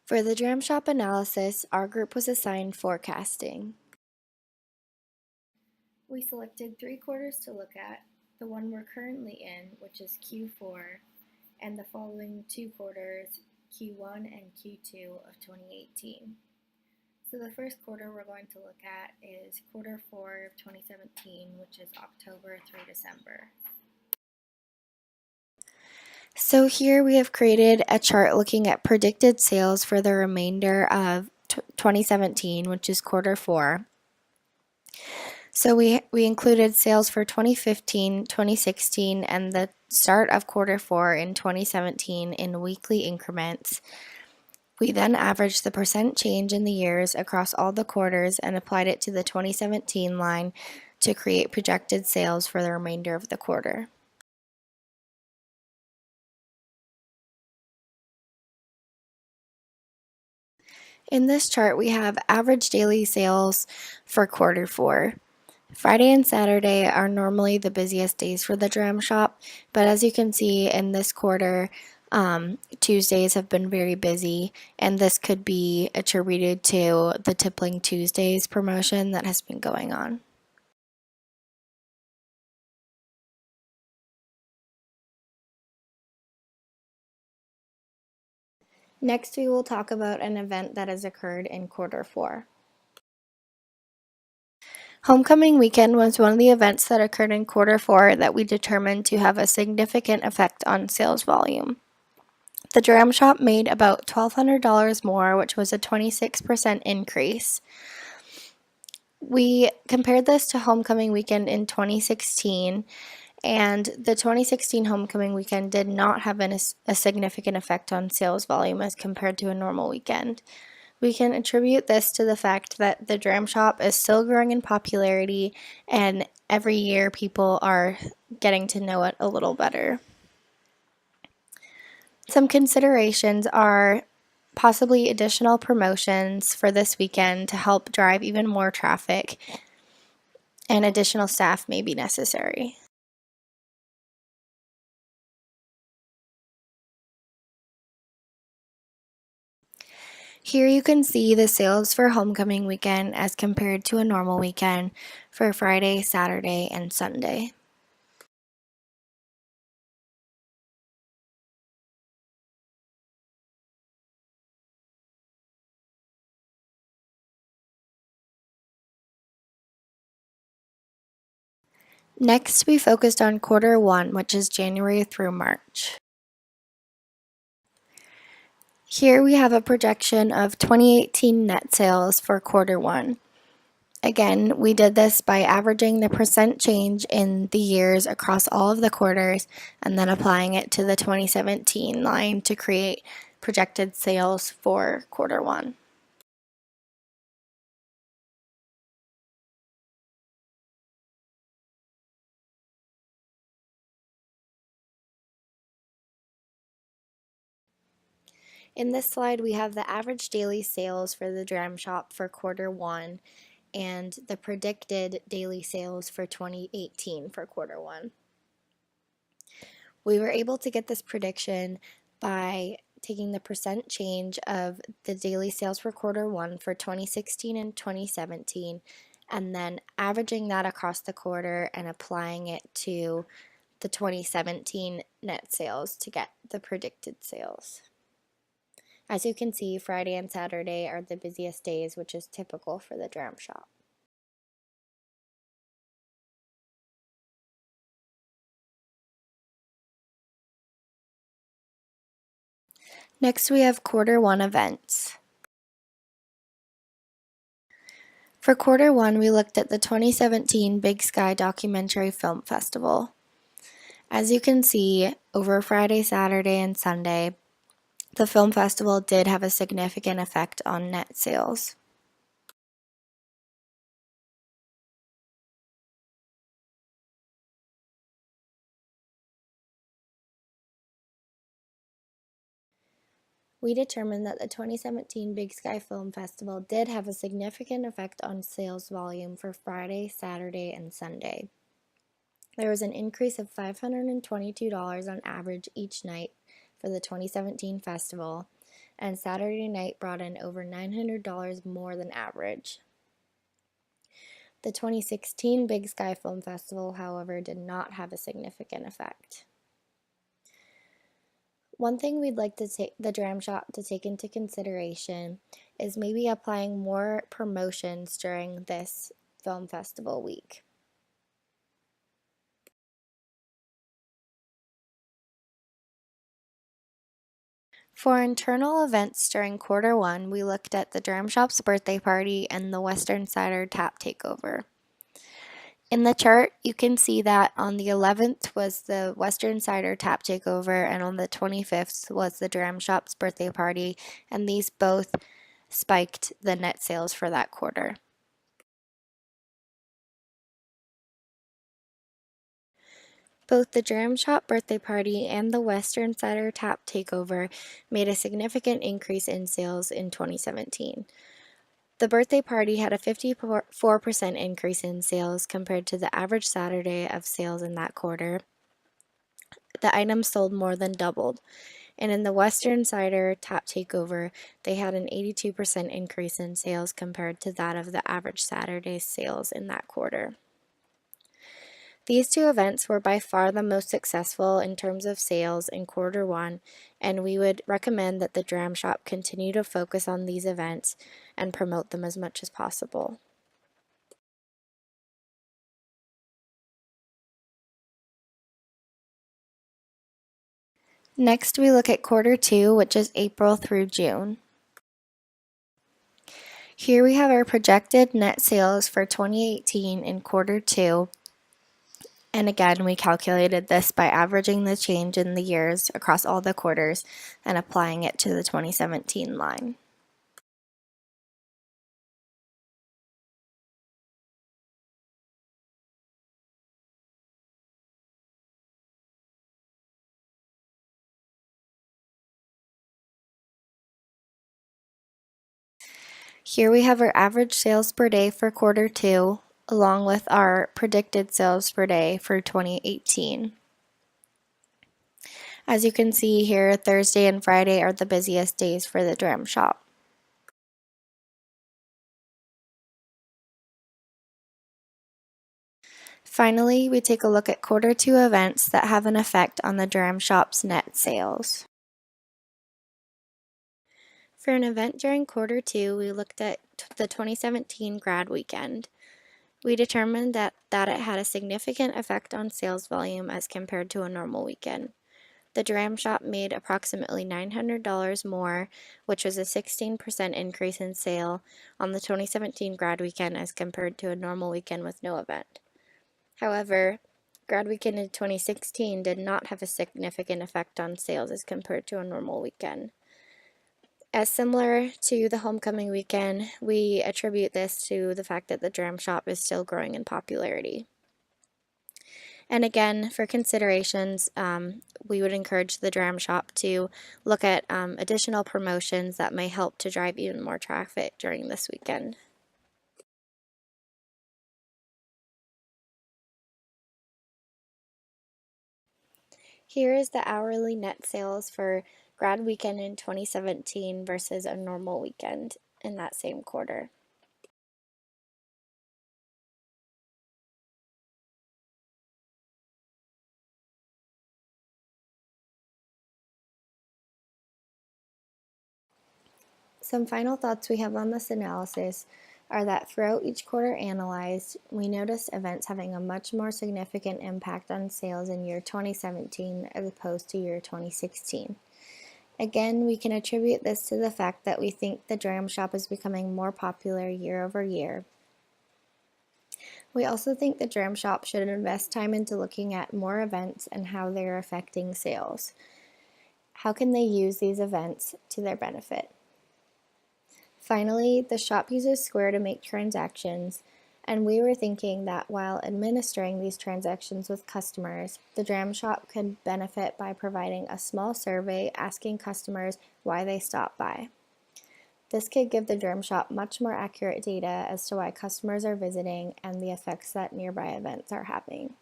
For the Dram Shop analysis, our group was assigned forecasting. We selected 3 quarters to look at, the one we're currently in, which is Q4, and the following 2 quarters, Q1 and Q2 of 2018. So the first quarter we're going to look at is quarter 4 of 2017, which is October through December. So here we have created a chart looking at predicted sales for the remainder of 2017, which is quarter 4. So we included sales for 2015, 2016, and the start of quarter 4 in 2017 in weekly increments. We then averaged the percent change in the years across all the quarters and applied it to the 2017 line to create projected sales for the remainder of the quarter. In this chart, we have average daily sales for quarter 4. Friday and Saturday are normally the busiest days for the Dram Shop, but as you can see in this quarter, Tuesdays have been very busy, and this could be attributed to the Tippling Tuesdays promotion that has been going on. Next, we will talk about an event that has occurred in quarter 4. Homecoming weekend was one of the events that occurred in quarter 4 that we determined to have a significant effect on sales volume. The Dram Shop made about $1,200 more, which was a 26% increase. We compared this to homecoming weekend in 2016, and the 2016 homecoming weekend did not have a significant effect on sales volume as compared to a normal weekend. We can attribute this to the fact that the Dram Shop is still growing in popularity, and every year people are getting to know it a little better. Some considerations are possibly additional promotions for this weekend to help drive even more traffic, and additional staff may be necessary. Here you can see the sales for homecoming weekend as compared to a normal weekend for Friday, Saturday, and Sunday. Next, we focused on quarter 1, which is January through March. Here we have a projection of 2018 net sales for quarter 1. Again, we did this by averaging the percent change in the years across all of the quarters and then applying it to the 2017 line to create projected sales for quarter 1. In this slide, we have the average daily sales for the Dram Shop for quarter 1 and the predicted daily sales for 2018 for quarter 1. We were able to get this prediction by taking the percent change of the daily sales for quarter 1 for 2016 and 2017 and then averaging that across the quarter and applying it to the 2017 net sales to get the predicted sales. As you can see, Friday and Saturday are the busiest days, which is typical for the Dram Shop. Next, we have quarter 1 events. For quarter 1, we looked at the 2017 Big Sky Documentary Film Festival. As you can see, over Friday, Saturday, and Sunday, the film festival did have a significant effect on net sales. We determined that the 2017 Big Sky Film Festival did have a significant effect on sales volume for Friday, Saturday, and Sunday. There was an increase of $522 on average each night for the 2017 festival, and Saturday night brought in over $900 more than average. The 2016 Big Sky Film Festival, however, did not have a significant effect. One thing we'd like the Dram Shop to take into consideration is maybe applying more promotions during this film festival week. For internal events during Q1, we looked at the Dram Shop's birthday party and the Western Cider Tap Takeover. In the chart, you can see that on the 11th was the Western Cider Tap Takeover, and on the 25th was the Dram Shop's birthday party, and these both spiked the net sales for that quarter. Both the Dram Shop birthday party and the Western Cider Tap Takeover made a significant increase in sales in 2017. The birthday party had a 54% increase in sales compared to the average Saturday of sales in that quarter. The items sold more than doubled. And in the Western Cider Tap Takeover, they had an 82% increase in sales compared to that of the average Saturday sales in that quarter. These two events were by far the most successful in terms of sales in Q1, and we would recommend that the Dram Shop continue to focus on these events and promote them as much as possible. Next, we look at Q2, which is April through June. Here we have our projected net sales for 2018 in Q2. And again, we calculated this by averaging the change in the years across all the quarters and applying it to the 2017 line. Here we have our average sales per day for Q2, along with our predicted sales per day for 2018. As you can see here, Thursday and Friday are the busiest days for the Dram Shop. Finally, we take a look at Q2 events that have an effect on the Dram Shop's net sales. For an event during Q2, we looked at the 2017 grad weekend. We determined that it had a significant effect on sales volume as compared to a normal weekend. The Dram Shop made approximately $900 more, which was a 16% increase in sale on the 2017 grad weekend as compared to a normal weekend with no event. However, grad weekend in 2016 did not have a significant effect on sales as compared to a normal weekend. As similar to the homecoming weekend, we attribute this to the fact that the Dram Shop is still growing in popularity. And again, for considerations, we would encourage the Dram Shop to look at additional promotions that may help to drive even more traffic during this weekend. Here is the hourly net sales for grad weekend in 2017 versus a normal weekend in that same quarter. Some final thoughts we have on this analysis are that throughout each quarter analyzed, we noticed events having a much more significant impact on sales in year 2017 as opposed to year 2016. Again, we can attribute this to the fact that we think the Dram Shop is becoming more popular year over year. We also think the Dram Shop should invest time into looking at more events and how they are affecting sales. How can they use these events to their benefit? Finally, the shop uses Square to make transactions, and we were thinking that while administering these transactions with customers, the Dram Shop could benefit by providing a small survey asking customers why they stopped by. This could give the Dram Shop much more accurate data as to why customers are visiting and the effects that nearby events are having.